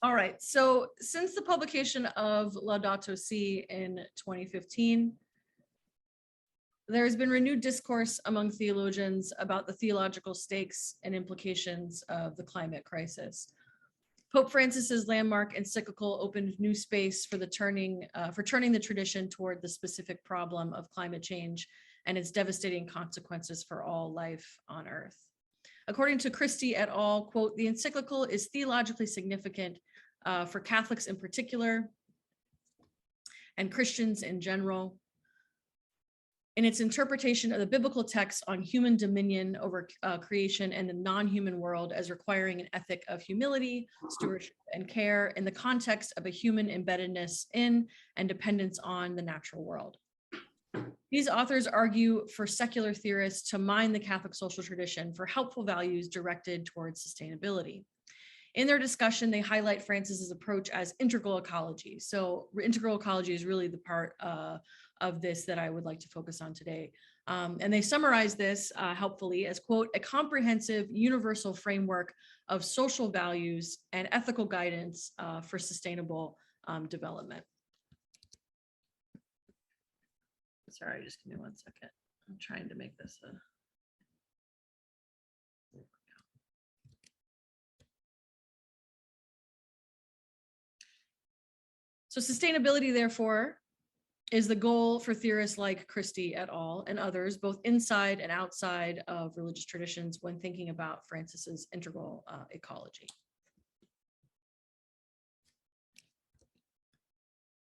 All right, so since the publication of Laudato Si in 2015, there has been renewed discourse among theologians about the theological stakes and implications of the climate crisis. Pope Francis's landmark encyclical opened new space for turning the tradition toward the specific problem of climate change and its devastating consequences for all life on Earth. According to Christie et al., quote, the encyclical is theologically significant for Catholics in particular and Christians in general in its interpretation of the biblical text on human dominion over creation and the non-human world as requiring an ethic of humility, stewardship, and care in the context of a human embeddedness in and dependence on the natural world. These authors argue for secular theorists to mine the Catholic social tradition for helpful values directed towards sustainability. In their discussion, they highlight Francis's approach as integral ecology. So integral ecology is really the part of this that I would like to focus on today. And they summarize this helpfully as, quote, a comprehensive universal framework of social values and ethical guidance for sustainable development. Sorry, just give me 1 second. I'm trying to make this a... So sustainability, therefore, is the goal for theorists like Christie et al. And others, both inside and outside of religious traditions, when thinking about Francis's integral ecology.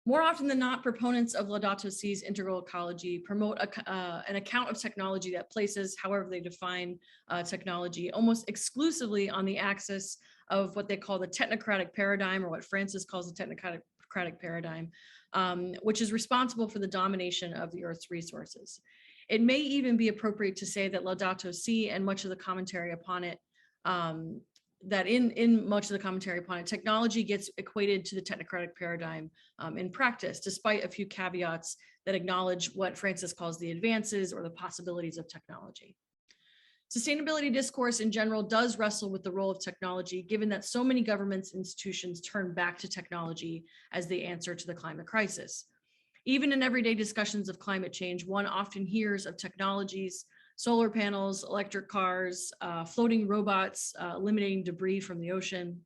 More often than not, proponents of Laudato Si's integral ecology promote an account of technology that places, however they define technology, almost exclusively on the axis of what they call the technocratic paradigm, or what Francis calls the technocratic paradigm, which is responsible for the domination of the Earth's resources. It may even be appropriate to say that Laudato Si and much of the commentary upon it, technology gets equated to the technocratic paradigm in practice, despite a few caveats that acknowledge what Francis calls the advances or the possibilities of technology. Sustainability discourse in general does wrestle with the role of technology, given that so many governments and institutions turn back to technology as the answer to the climate crisis. Even in everyday discussions of climate change, one often hears of technologies, solar panels, electric cars, floating robots, eliminating debris from the ocean.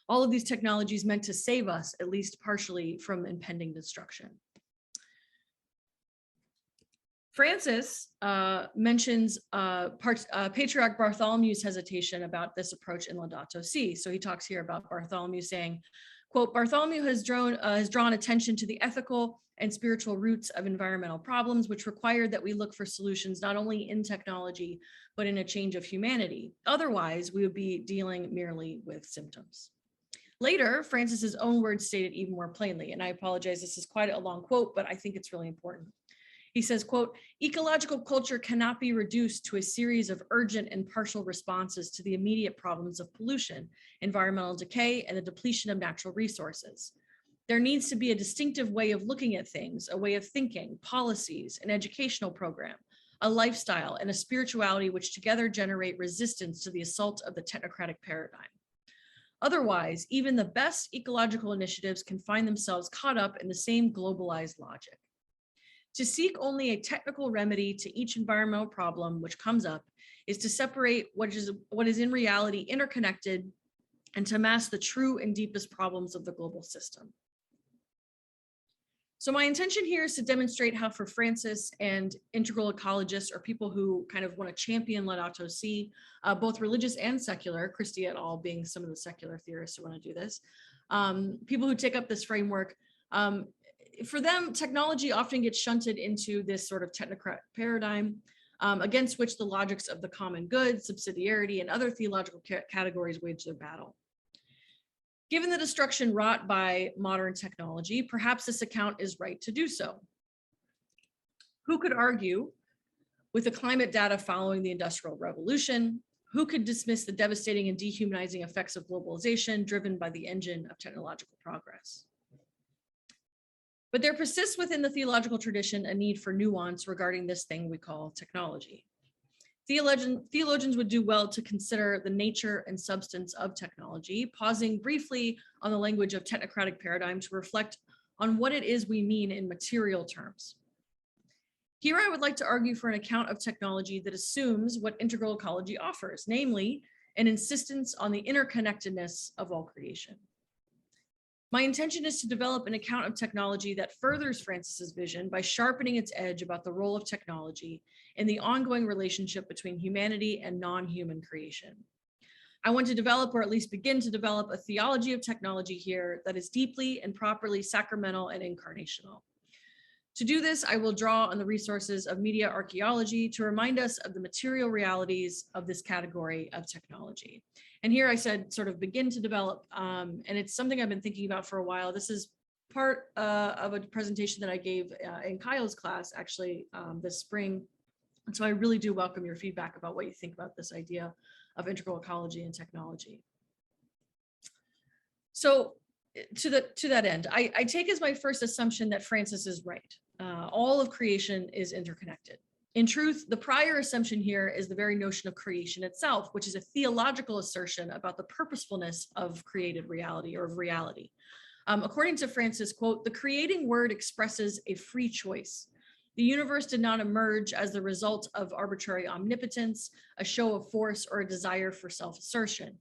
All of these technologies meant to save us, at least partially, from impending destruction. Francis mentions Patriarch Bartholomew's hesitation about this approach in Laudato Si. So he talks here about Bartholomew saying, quote, Bartholomew has drawn attention to the ethical and spiritual roots of environmental problems, which require that we look for solutions not only in technology, but in a change of humanity. Otherwise, we would be dealing merely with symptoms. Later, Francis's own words state it even more plainly, and I apologize, this is quite a long quote, but I think it's really important. He says, quote, ecological culture cannot be reduced to a series of urgent and partial responses to the immediate problems of pollution, environmental decay, and the depletion of natural resources. There needs to be a distinctive way of looking at things, a way of thinking, policies, an educational program, a lifestyle, and a spirituality which together generate resistance to the assault of the technocratic paradigm. Otherwise, even the best ecological initiatives can find themselves caught up in the same globalized logic. To seek only a technical remedy to each environmental problem which comes up is to separate what is in reality interconnected and to mask the true and deepest problems of the global system. So my intention here is to demonstrate how for Francis and integral ecologists, or people who kind of want to champion Laudato Si, both religious and secular, Christie et al. Being some of the secular theorists who want to do this, people who take up this framework, for them, technology often gets shunted into this sort of technocratic paradigm against which the logics of the common good, subsidiarity, and other theological categories wage their battle. Given the destruction wrought by modern technology, perhaps this account is right to do so. Who could argue with the climate data following the Industrial Revolution? Who could dismiss the devastating and dehumanizing effects of globalization driven by the engine of technological progress? But there persists within the theological tradition a need for nuance regarding this thing we call technology. Theologians would do well to consider the nature and substance of technology, pausing briefly on the language of technocratic paradigm to reflect on what it is we mean in material terms. Here, I would like to argue for an account of technology that assumes what integral ecology offers, namely an insistence on the interconnectedness of all creation. My intention is to develop an account of technology that furthers Francis's vision by sharpening its edge about the role of technology in the ongoing relationship between humanity and non-human creation. I want to develop, or at least begin to develop, a theology of technology here that is deeply and properly sacramental and incarnational. To do this, I will draw on the resources of media archaeology to remind us of the material realities of this category of technology. And here I said sort of begin to develop, and it's something I've been thinking about for a while. This is part of a presentation that I gave in Kyle's class actually this spring. And so I really do welcome your feedback about what you think about this idea of integral ecology and technology. So to that end, I take as my first assumption that Francis is right. All of creation is interconnected. In truth, the prior assumption here is the very notion of creation itself, which is a theological assertion about the purposefulness of created reality or of reality. According to Francis, quote, "The creating word expresses a free choice. The universe did not emerge as the result of arbitrary omnipotence, a show of force, or a desire for self-assertion.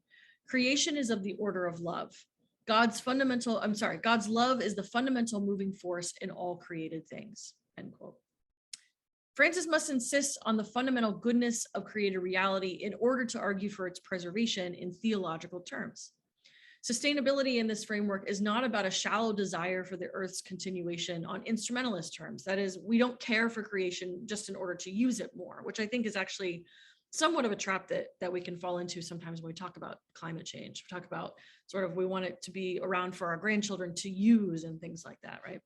Creation is of the order of love. God's love is the fundamental moving force in all created things," end quote. Francis must insist on the fundamental goodness of created reality in order to argue for its preservation in theological terms. Sustainability in this framework is not about a shallow desire for the Earth's continuation on instrumentalist terms. That is, we don't care for creation just in order to use it more, which I think is actually somewhat of a trap that we can fall into sometimes when we talk about climate change. We talk about sort of, we want it to be around for our grandchildren to use and things like that, right?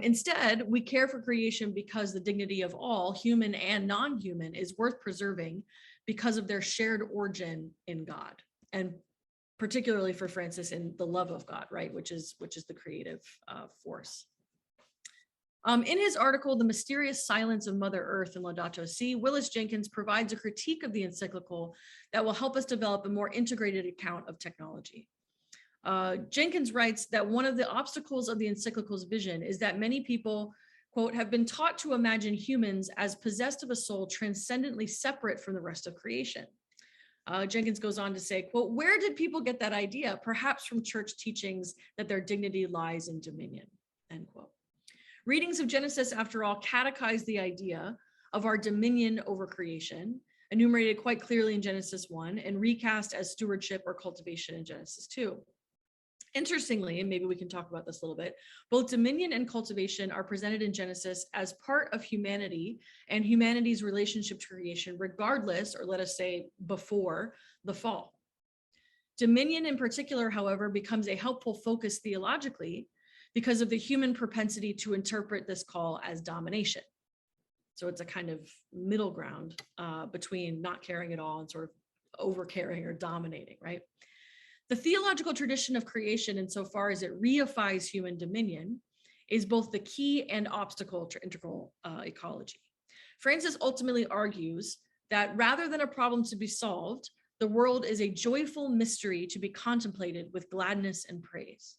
Instead, we care for creation because the dignity of all, human and non-human, is worth preserving because of their shared origin in God, and particularly for Francis in the love of God, right, which is the creative force. In his article, The Mysterious Silence of Mother Earth in Laudato Si, Willis Jenkins provides a critique of the encyclical that will help us develop a more integrated account of technology. Jenkins writes that one of the obstacles of the encyclical's vision is that many people, quote, "have been taught to imagine humans as possessed of a soul transcendently separate from the rest of creation." Jenkins goes on to say, quote, "Where did people get that idea? Perhaps from church teachings that their dignity lies in dominion," end quote. Readings of Genesis, after all, catechize the idea of our dominion over creation, enumerated quite clearly in Genesis 1 and recast as stewardship or cultivation in Genesis 2. Interestingly, and maybe we can talk about this a little bit, both dominion and cultivation are presented in Genesis as part of humanity and humanity's relationship to creation, regardless, or let us say before, the fall. Dominion in particular, however, becomes a helpful focus theologically because of the human propensity to interpret this call as domination. So it's a kind of middle ground between not caring at all and sort of over caring or dominating, right? The theological tradition of creation, insofar as it reifies human dominion, is both the key and obstacle to integral ecology. Francis ultimately argues that rather than a problem to be solved, the world is a joyful mystery to be contemplated with gladness and praise.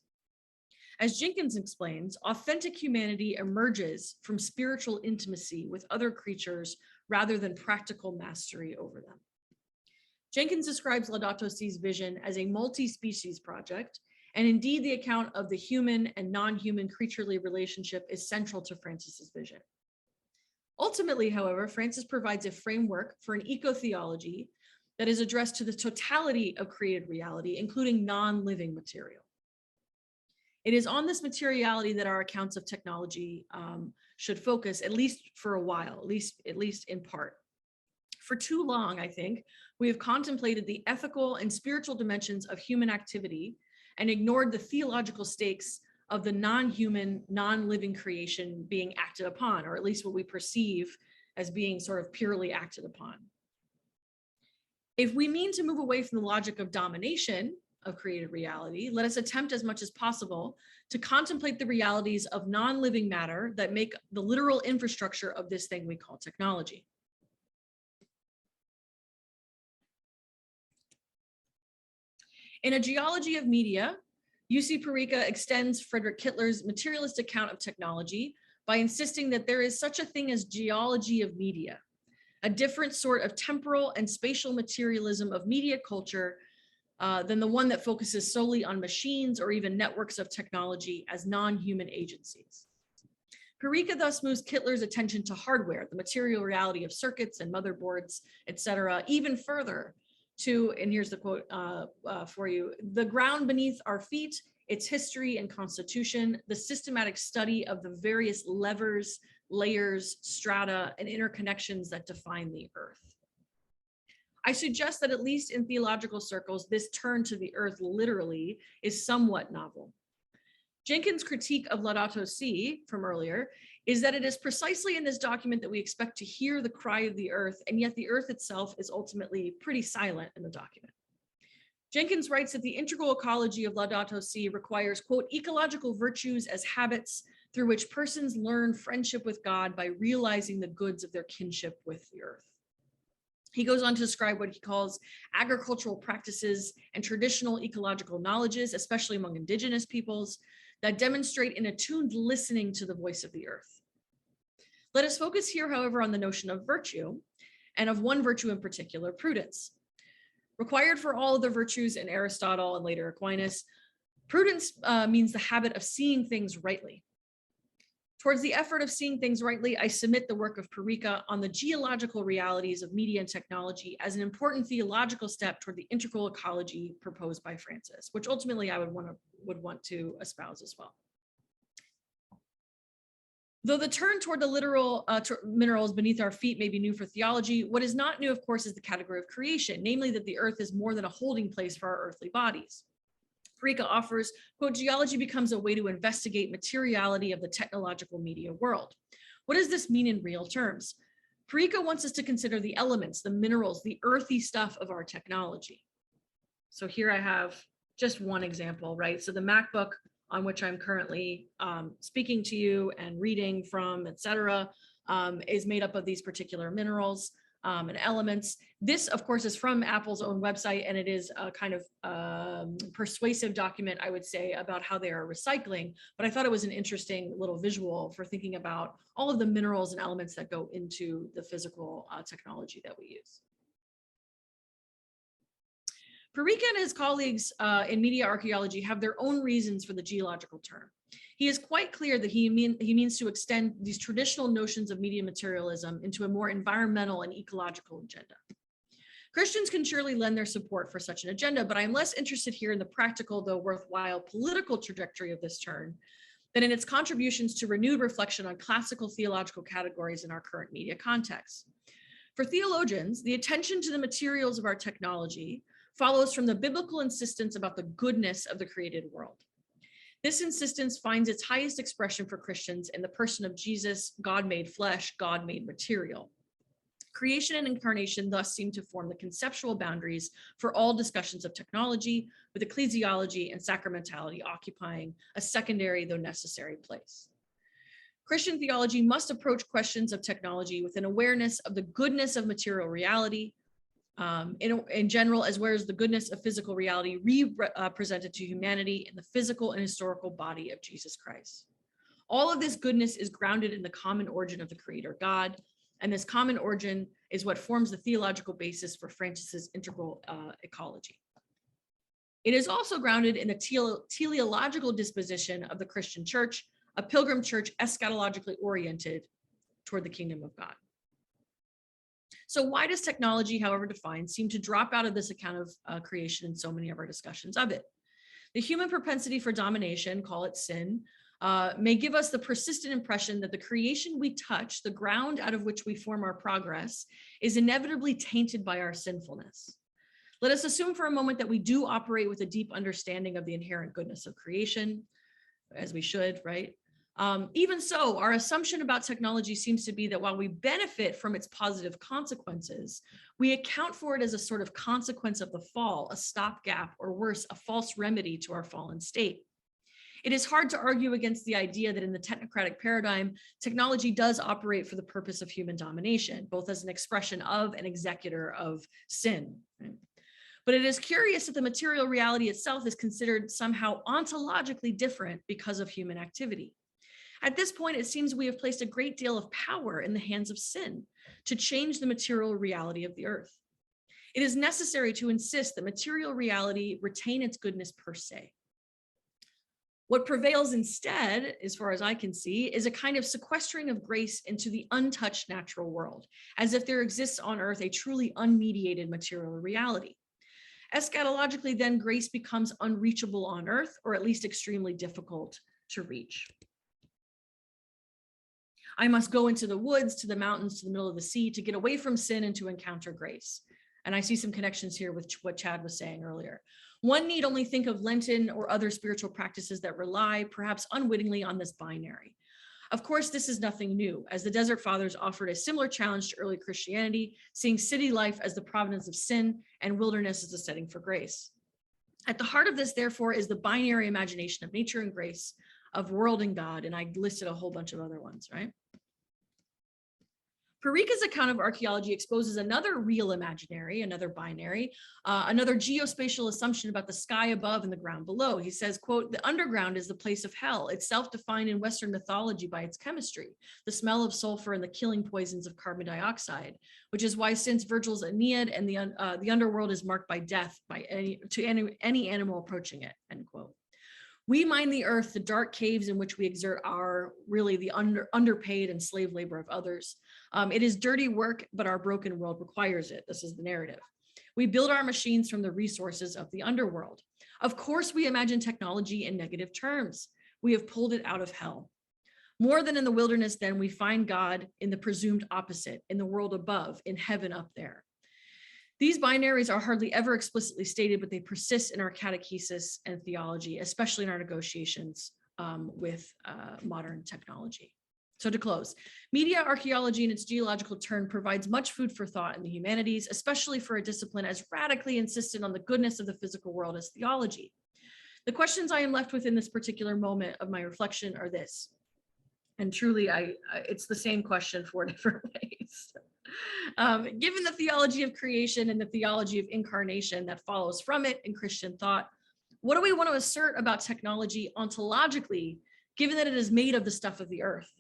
As Jenkins explains, authentic humanity emerges from spiritual intimacy with other creatures rather than practical mastery over them. Jenkins describes Laudato Si's vision as a multi-species project, and indeed the account of the human and non-human creaturely relationship is central to Francis's vision. Ultimately, however, Francis provides a framework for an eco-theology that is addressed to the totality of created reality, including non-living material. It is on this materiality that our accounts of technology should focus, at least for a while, at least in part. For too long, I think, we have contemplated the ethical and spiritual dimensions of human activity and ignored the theological stakes of the non-human, non-living creation being acted upon, or at least what we perceive as being sort of purely acted upon. If we mean to move away from the logic of domination of created reality, let us attempt as much as possible to contemplate the realities of non-living matter that make the literal infrastructure of this thing we call technology. In A Geology of Media, UC Parikka extends Frederick Kittler's materialist account of technology by insisting that there is such a thing as geology of media, a different sort of temporal and spatial materialism of media culture than the one that focuses solely on machines or even networks of technology as non-human agencies. Parikka thus moves Kittler's attention to hardware, the material reality of circuits and motherboards, etc., even further to, and here's the quote for you, the ground beneath our feet, its history and constitution, the systematic study of the various levers, layers, strata, and interconnections that define the earth. I suggest that at least in theological circles, this turn to the earth literally is somewhat novel. Jenkins' critique of Laudato Si from earlier is that it is precisely in this document that we expect to hear the cry of the earth, and yet the earth itself is ultimately pretty silent in the document. Jenkins writes that the integral ecology of Laudato Si requires, quote, ecological virtues as habits through which persons learn friendship with God by realizing the goods of their kinship with the earth. He goes on to describe what he calls agricultural practices and traditional ecological knowledges, especially among indigenous peoples, that demonstrate an attuned listening to the voice of the earth. Let us focus here, however, on the notion of virtue, and of one virtue in particular, prudence. Required for all of the virtues in Aristotle and later Aquinas, prudence means the habit of seeing things rightly. Towards the effort of seeing things rightly, I submit the work of Parikka on the geological realities of media and technology as an important theological step toward the integral ecology proposed by Francis, which ultimately I would want to espouse as well. Though the turn toward the literal minerals beneath our feet may be new for theology, what is not new, of course, is the category of creation, namely that the earth is more than a holding place for our earthly bodies. Parikka offers, quote, geology becomes a way to investigate materiality of the technological media world. What does this mean in real terms? Parikka wants us to consider the elements, the minerals, the earthy stuff of our technology. So here I have just one example, right? So the MacBook on which I'm currently speaking to you and reading from, et cetera, is made up of these particular minerals and elements. This, of course, is from Apple's own website, and it is a kind of persuasive document, I would say, about how they are recycling. But I thought it was an interesting little visual for thinking about all of the minerals and elements that go into the physical technology that we use. Parikka and his colleagues in media archaeology have their own reasons for the geological term. He is quite clear that he means to extend these traditional notions of media materialism into a more environmental and ecological agenda. Christians can surely lend their support for such an agenda, but I'm less interested here in the practical, though worthwhile, political trajectory of this turn than in its contributions to renewed reflection on classical theological categories in our current media context. For theologians, the attention to the materials of our technology follows from the biblical insistence about the goodness of the created world. This insistence finds its highest expression for Christians in the person of Jesus, God made flesh, God made material. Creation and incarnation thus seem to form the conceptual boundaries for all discussions of technology, with ecclesiology and sacramentality occupying a secondary, though necessary, place. Christian theology must approach questions of technology with an awareness of the goodness of material reality, in general, as well as the goodness of physical reality represented to humanity in the physical and historical body of Jesus Christ. All of this goodness is grounded in the common origin of the Creator God, and this common origin is what forms the theological basis for Francis's integral ecology. It is also grounded in the teleological disposition of the Christian church, a pilgrim church eschatologically oriented toward the kingdom of God. So why does technology, however defined, seem to drop out of this account of creation in so many of our discussions of it? The human propensity for domination, call it sin, may give us the persistent impression that the creation we touch, the ground out of which we form our progress, is inevitably tainted by our sinfulness. Let us assume for a moment that we do operate with a deep understanding of the inherent goodness of creation, as we should, right? Even so, our assumption about technology seems to be that while we benefit from its positive consequences, we account for it as a sort of consequence of the fall, a stopgap, or worse, a false remedy to our fallen state. It is hard to argue against the idea that in the technocratic paradigm, technology does operate for the purpose of human domination, both as an expression of and executor of sin. Right? But it is curious that the material reality itself is considered somehow ontologically different because of human activity. At this point, it seems we have placed a great deal of power in the hands of sin to change the material reality of the earth. It is necessary to insist that material reality retain its goodness per se. What prevails instead, as far as I can see, is a kind of sequestering of grace into the untouched natural world, as if there exists on earth a truly unmediated material reality. Eschatologically, then, grace becomes unreachable on earth, or at least extremely difficult to reach. I must go into the woods, to the mountains, to the middle of the sea, to get away from sin and to encounter grace. And I see some connections here with what Chad was saying earlier. One need only think of Lenten or other spiritual practices that rely, perhaps unwittingly, on this binary. Of course, this is nothing new, as the Desert Fathers offered a similar challenge to early Christianity, seeing city life as the providence of sin and wilderness as the setting for grace. At the heart of this, therefore, is the binary imagination of nature and grace, of world and God, and I listed a whole bunch of other ones, right? Parikka's account of archaeology exposes another real imaginary, another binary, another geospatial assumption about the sky above and the ground below. He says, quote, "The underground is the place of hell, itself defined in Western mythology by its chemistry, the smell of sulfur and the killing poisons of carbon dioxide, which is why since Virgil's Aeneid and the underworld is marked by death by any animal approaching it," end quote. We mine the earth, the dark caves in which we exert our really the underpaid and slave labor of others. It is dirty work, but our broken world requires it. This is the narrative. We build our machines from the resources of the underworld. Of course, we imagine technology in negative terms. We have pulled it out of hell. More than in the wilderness, then, we find God in the presumed opposite, in the world above, in heaven up there. These binaries are hardly ever explicitly stated, but they persist in our catechesis and theology, especially in our negotiations with modern technology. So to close, media archaeology in its geological turn provides much food for thought in the humanities, especially for a discipline as radically insistent on the goodness of the physical world as theology. The questions I am left with in this particular moment of my reflection are this, and truly it's the same question 4 different ways. Given the theology of creation and the theology of incarnation that follows from it in Christian thought, what do we want to assert about technology ontologically, given that it is made of the stuff of the earth?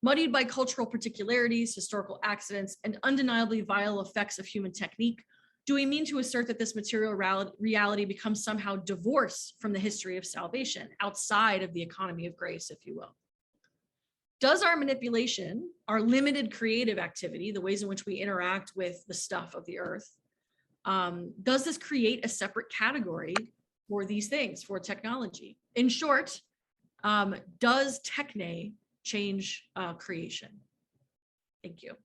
Muddied by cultural particularities, historical accidents, and undeniably vile effects of human technique, do we mean to assert that this material reality becomes somehow divorced from the history of salvation, outside of the economy of grace, if you will? Does our manipulation, our limited creative activity, the ways in which we interact with the stuff of the earth, does this create a separate category for these things, for technology? In short, does techne change creation? Thank you.